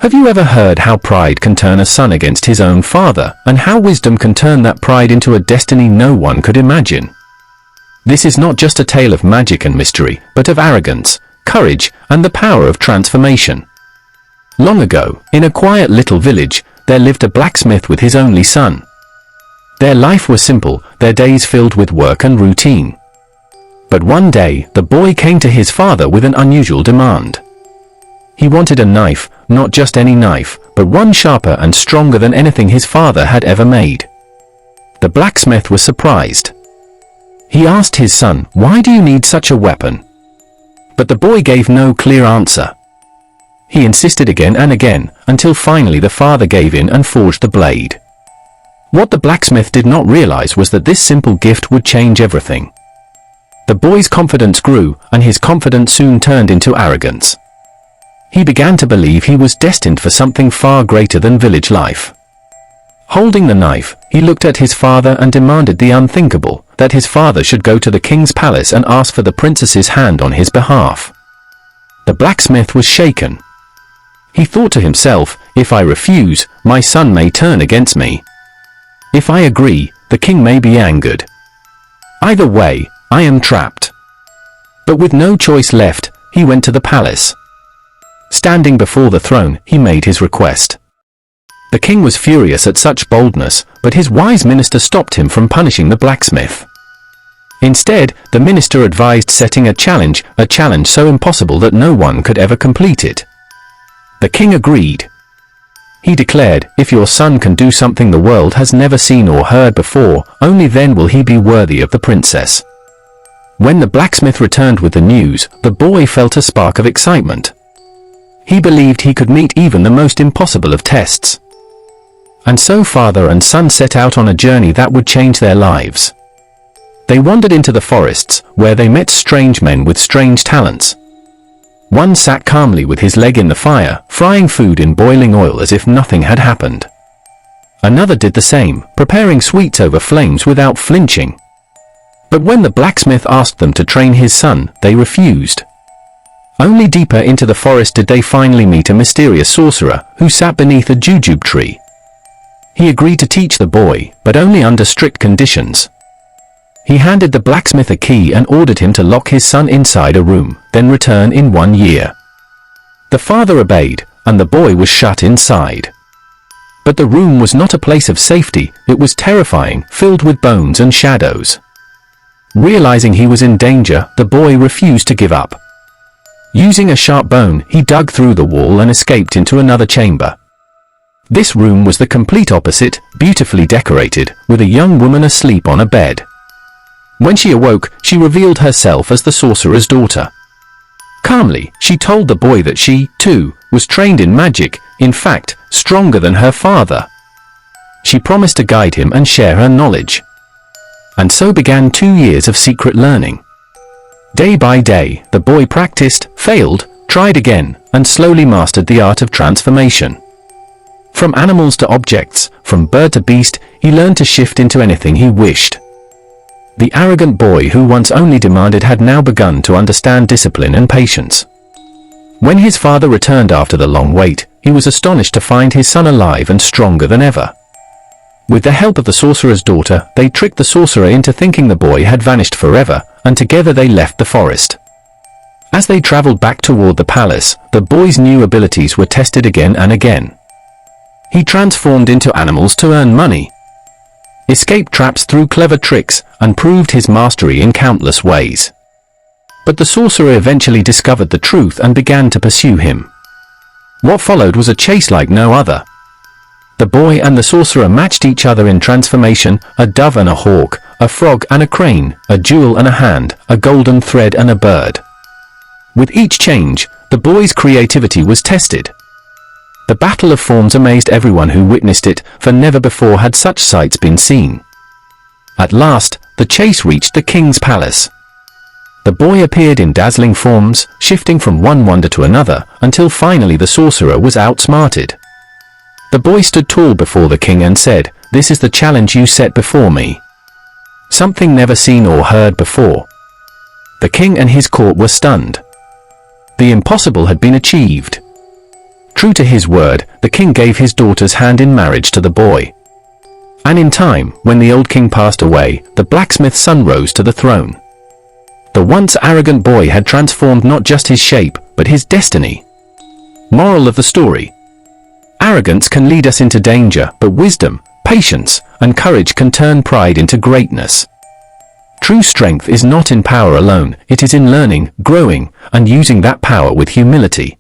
Have you ever heard how pride can turn a son against his own father, and how wisdom can turn that pride into a destiny no one could imagine? This is not just a tale of magic and mystery, but of arrogance, courage, and the power of transformation. Long ago, in a quiet little village, there lived a blacksmith with his only son. Their life was simple, their days filled with work and routine. But one day, the boy came to his father with an unusual demand. He wanted a knife, not just any knife, but one sharper and stronger than anything his father had ever made. The blacksmith was surprised. He asked his son, "Why do you need such a weapon?" But the boy gave no clear answer. He insisted again and again, until finally the father gave in and forged the blade. What the blacksmith did not realize was that this simple gift would change everything. The boy's confidence grew, and his confidence soon turned into arrogance. He began to believe he was destined for something far greater than village life. Holding the knife, he looked at his father and demanded the unthinkable, that his father should go to the king's palace and ask for the princess's hand on his behalf. The blacksmith was shaken. He thought to himself, "If I refuse, my son may turn against me. If I agree, the king may be angered. Either way, I am trapped." But with no choice left, he went to the palace. Standing before the throne, he made his request. The king was furious at such boldness, but his wise minister stopped him from punishing the blacksmith. Instead, the minister advised setting a challenge so impossible that no one could ever complete it. The king agreed. He declared, "If your son can do something the world has never seen or heard before, only then will he be worthy of the princess." When the blacksmith returned with the news, the boy felt a spark of excitement. He believed he could meet even the most impossible of tests. And so father and son set out on a journey that would change their lives. They wandered into the forests, where they met strange men with strange talents. One sat calmly with his leg in the fire, frying food in boiling oil as if nothing had happened. Another did the same, preparing sweets over flames without flinching. But when the blacksmith asked them to train his son, they refused. Only deeper into the forest did they finally meet a mysterious sorcerer, who sat beneath a jujube tree. He agreed to teach the boy, but only under strict conditions. He handed the blacksmith a key and ordered him to lock his son inside a room, then return in 1 year. The father obeyed, and the boy was shut inside. But the room was not a place of safety, it was terrifying, filled with bones and shadows. Realizing he was in danger, the boy refused to give up. Using a sharp bone, he dug through the wall and escaped into another chamber. This room was the complete opposite, beautifully decorated, with a young woman asleep on a bed. When she awoke, she revealed herself as the sorcerer's daughter. Calmly, she told the boy that she, too, was trained in magic, in fact, stronger than her father. She promised to guide him and share her knowledge. And so began 2 years of secret learning. Day by day, the boy practiced, failed, tried again, and slowly mastered the art of transformation. From animals to objects, from bird to beast, he learned to shift into anything he wished. The arrogant boy who once only demanded had now begun to understand discipline and patience. When his father returned after the long wait, he was astonished to find his son alive and stronger than ever. With the help of the sorcerer's daughter, they tricked the sorcerer into thinking the boy had vanished forever, and together they left the forest. As they traveled back toward the palace, the boy's new abilities were tested again and again. He transformed into animals to earn money, escaped traps through clever tricks, and proved his mastery in countless ways. But the sorcerer eventually discovered the truth and began to pursue him. What followed was a chase like no other. The boy and the sorcerer matched each other in transformation, a dove and a hawk, a frog and a crane, a jewel and a hand, a golden thread and a bird. With each change, the boy's creativity was tested. The battle of forms amazed everyone who witnessed it, for never before had such sights been seen. At last, the chase reached the king's palace. The boy appeared in dazzling forms, shifting from one wonder to another, until finally the sorcerer was outsmarted. The boy stood tall before the king and said, "This is the challenge you set before me." Something never seen or heard before. The king and his court were stunned. The impossible had been achieved. True to his word, the king gave his daughter's hand in marriage to the boy. And in time, when the old king passed away, the blacksmith's son rose to the throne. The once arrogant boy had transformed not just his shape, but his destiny. Moral of the story: arrogance can lead us into danger, but wisdom, patience, and courage can turn pride into greatness. True strength is not in power alone, it is in learning, growing, and using that power with humility.